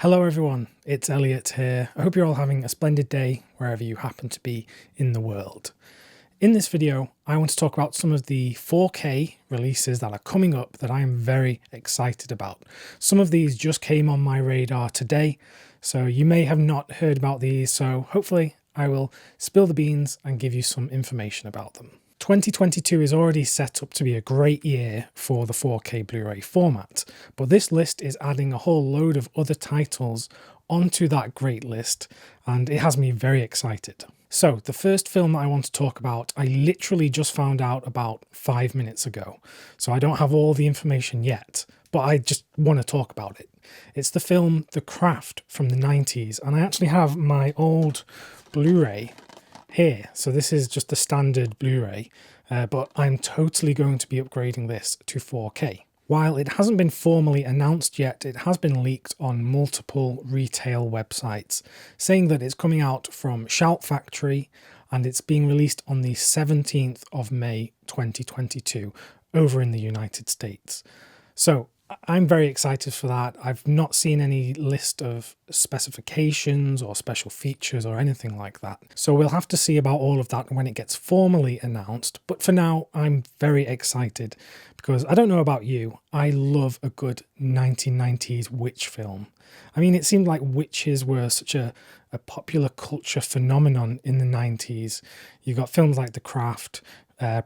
Hello everyone, it's Elliot here. I hope you're all having a splendid day wherever you happen to be in the world. In this video, I want to talk about some of the 4K releases that are coming up that I am very excited about. Some of these just came on my radar today, so you may have not heard about these, so hopefully I will spill the beans and give you some information about them. 2022 is already set up to be a great year for the 4K Blu-ray format, but this list is adding a whole load of other titles onto that great list, and it has me very excited. So the first film that I want to talk about, I literally just found out about 5 minutes ago, so I don't have all the information yet, but I just want to talk about it. It's the film The Craft from the 90s, and I actually have my old Blu-ray here. So this is just the standard Blu-ray, but I'm totally going to be upgrading this to 4K. While it hasn't been formally announced yet, it has been leaked on multiple retail websites, saying that it's coming out from Shout Factory and it's being released on the 17th of May 2022 over in the United States. So I'm very excited for that. I've not seen any list of specifications or special features or anything like that. So we'll have to see about all of that when it gets formally announced. But for now, I'm very excited because I don't know about you, I love a good 1990s witch film. I mean, it seemed like witches were such a popular culture phenomenon in the 90s. You got films like The Craft,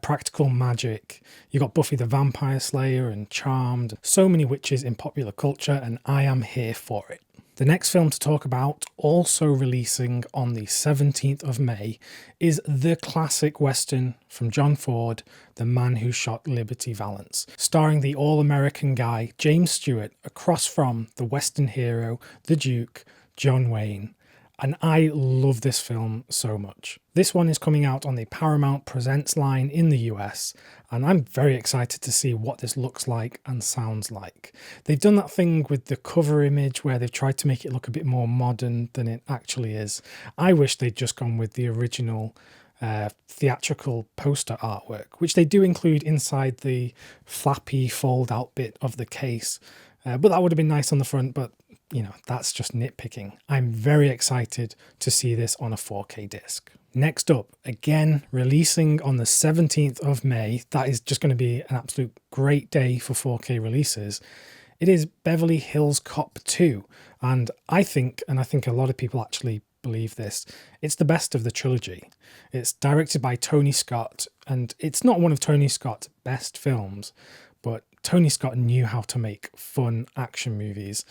Practical Magic, you got Buffy the Vampire Slayer and Charmed, so many witches in popular culture, and I am here for it. The next film to talk about, also releasing on the 17th of May, is the classic western from John Ford, The Man Who Shot Liberty Valance, starring the all-American guy James Stewart across from the western hero, the Duke, John Wayne. And I love this film so much. This one is coming out on the Paramount Presents line in the US, and I'm very excited to see what this looks like and sounds like. They've done that thing with the cover image where they've tried to make it look a bit more modern than it actually is. I wish they'd just gone with the original theatrical poster artwork, which they do include inside the flappy fold-out bit of the case. But that would have been nice on the front, but you know, that's just nitpicking. I'm very excited to see this on a 4K disc. Next up, again, releasing on the 17th of May, that is just going to be an absolute great day for 4K releases. It is Beverly Hills Cop 2, and I think a lot of people actually believe this, it's the best of the trilogy. It's directed by Tony Scott, and it's not one of Tony Scott's best films, but Tony Scott knew how to make fun action movies,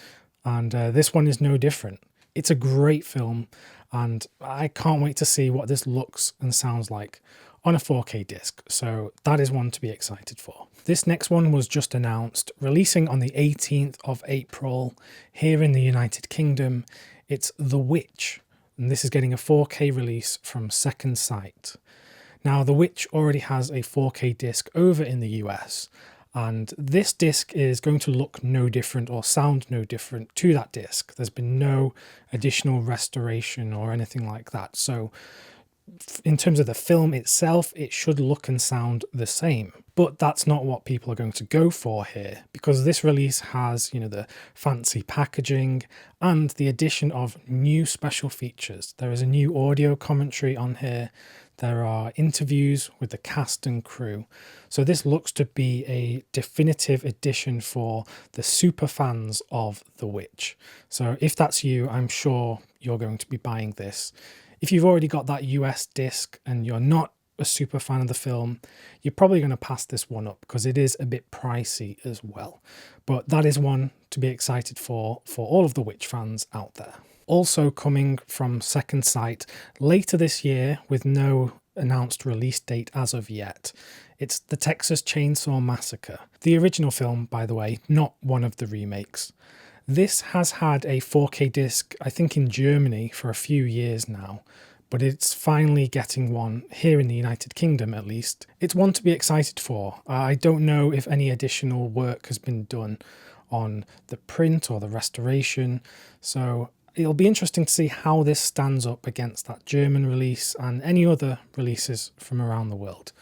and this one is no different. It's a great film, and I can't wait to see what this looks and sounds like on a 4K disc, so that is one to be excited for. This next one was just announced, releasing on the 18th of April here in the United Kingdom. It's The Witch, and this is getting a 4K release from Second Sight. Now, The Witch already has a 4K disc over in the US, and this disc is going to look no different or sound no different to that disc. There's been no additional restoration or anything like that. So in terms of the film itself, it should look and sound the same. But that's not what people are going to go for here, because this release has, the fancy packaging and the addition of new special features. There is a new audio commentary on here. There are interviews with the cast and crew. So this looks to be a definitive edition for the super fans of The Witch. So if that's you, I'm sure you're going to be buying this. If you've already got that US disc and you're not a super fan of the film, you're probably going to pass this one up because it is a bit pricey as well. But that is one to be excited for all of the Witch fans out there. Also coming from Second Sight later this year with no announced release date as of yet. It's the Texas Chainsaw Massacre. The original film, by the way, not one of the remakes. This has had a 4K disc, I think in Germany, for a few years now, but it's finally getting one here in the United Kingdom at least. It's one to be excited for. I don't know if any additional work has been done on the print or the restoration, so it'll be interesting to see how this stands up against that German release and any other releases from around the world.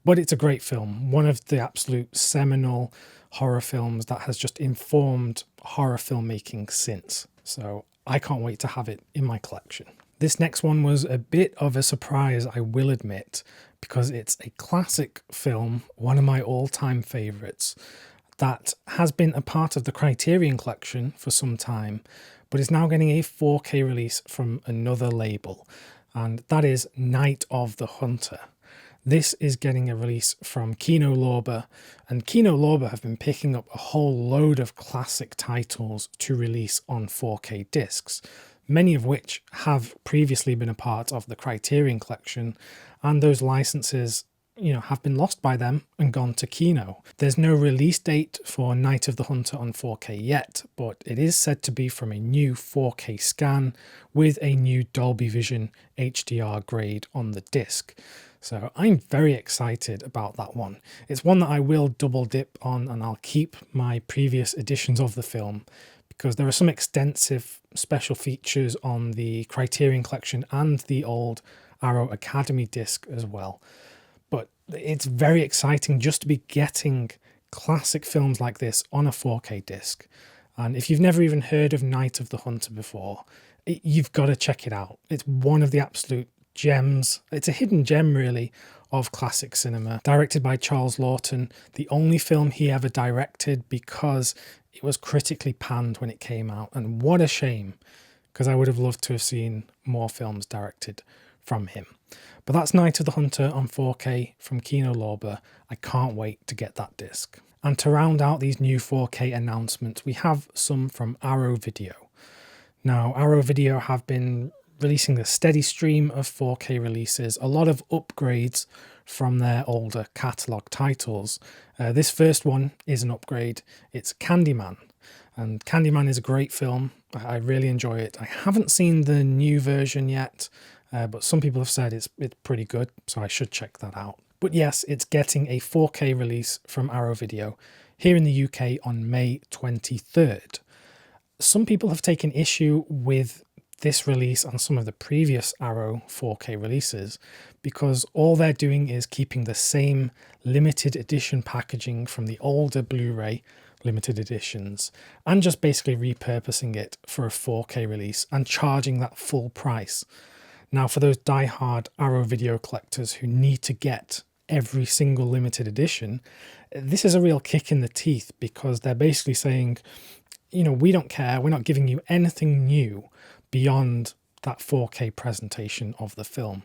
But it's a great film, one of the absolute seminal horror films that has just informed horror filmmaking since. So I can't wait to have it in my collection. This next one was a bit of a surprise, I will admit, because it's a classic film, one of my all-time favourites, that has been a part of the Criterion collection for some time, but is now getting a 4K release from another label, and that is Night of the Hunter. This is getting a release from Kino Lorber, and Kino Lorber have been picking up a whole load of classic titles to release on 4K discs, many of which have previously been a part of the Criterion collection, and those licenses, have been lost by them and gone to Kino. There's no release date for Night of the Hunter on 4K yet, but it is said to be from a new 4K scan with a new Dolby Vision HDR grade on the disc. So I'm very excited about that one. It's one that I will double dip on, and I'll keep my previous editions of the film because there are some extensive special features on the Criterion collection and the old Arrow Academy disc as well. But it's very exciting just to be getting classic films like this on a 4K disc. And if you've never even heard of Night of the Hunter before, you've got to check it out. It's one of the absolute gems. It's a hidden gem, really, of classic cinema. Directed by Charles Lawton, the only film he ever directed because it was critically panned when it came out. And what a shame, because I would have loved to have seen more films directed from him. But that's Night of the Hunter on 4K from Kino Lorber. I can't wait to get that disc. And to round out these new 4K announcements, we have some from Arrow Video. Now, Arrow Video have been releasing a steady stream of 4K releases, a lot of upgrades from their older catalogue titles. This first one is an upgrade. It's Candyman. And Candyman is a great film. I really enjoy it. I haven't seen the new version yet, but some people have said it's pretty good, so I should check that out. But yes, it's getting a 4K release from Arrow Video here in the UK on May 23rd. Some people have taken issue with this release and some of the previous Arrow 4K releases because all they're doing is keeping the same limited edition packaging from the older Blu-ray limited editions and just basically repurposing it for a 4K release and charging that full price. Now, for those die-hard Arrow Video collectors who need to get every single limited edition, this is a real kick in the teeth because they're basically saying, we don't care, we're not giving you anything new beyond that 4K presentation of the film.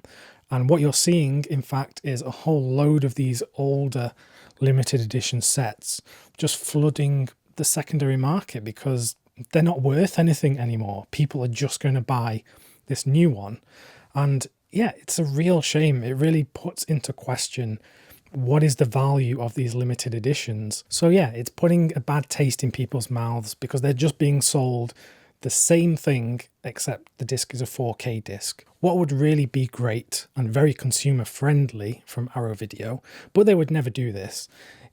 And what you're seeing, in fact, is a whole load of these older limited edition sets just flooding the secondary market because they're not worth anything anymore. People are just going to buy this new one. And yeah, it's a real shame. It really puts into question what is the value of these limited editions. So yeah, it's putting a bad taste in people's mouths because they're just being sold the same thing, except the disc is a 4K disc. What would really be great and very consumer friendly from Arrow Video, but they would never do this,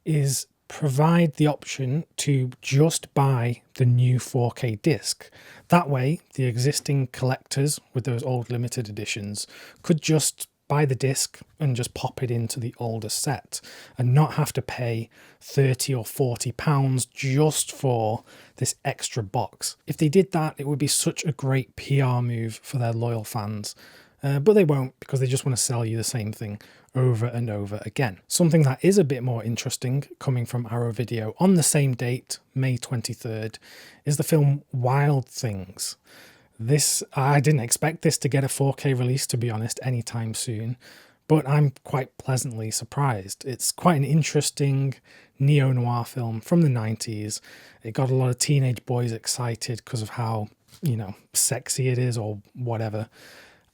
is provide the option to just buy the new 4K disc. That way, the existing collectors with those old limited editions could just buy the disc and just pop it into the older set and not have to pay £30 or £40 just for this extra box. If they did that, it would be such a great PR move for their loyal fans. But they won't because they just want to sell you the same thing over and over again. Something that is a bit more interesting coming from Arrow Video on the same date, May 23rd, is the film Wild Things. I didn't expect this to get a 4K release, to be honest, anytime soon, but I'm quite pleasantly surprised. It's quite an interesting neo-noir film from the 90s. It got a lot of teenage boys excited because of how, sexy it is or whatever.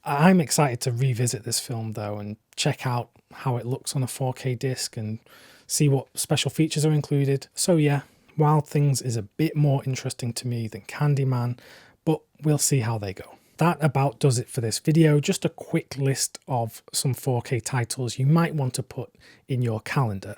I'm excited to revisit this film, though, and check out how it looks on a 4K disc and see what special features are included. So yeah, Wild Things is a bit more interesting to me than Candyman, but we'll see how they go. That about does it for this video. Just a quick list of some 4K titles you might want to put in your calendar.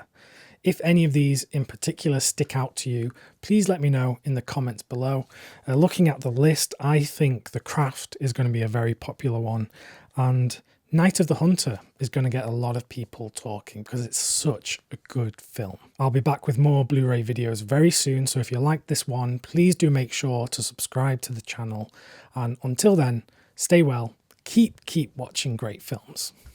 If any of these in particular stick out to you, please let me know in the comments below. Looking at the list, I think The Craft is going to be a very popular one, and Night of the Hunter is going to get a lot of people talking because it's such a good film. I'll be back with more Blu-ray videos very soon, so if you like this one, please do make sure to subscribe to the channel. And until then, stay well, keep watching great films.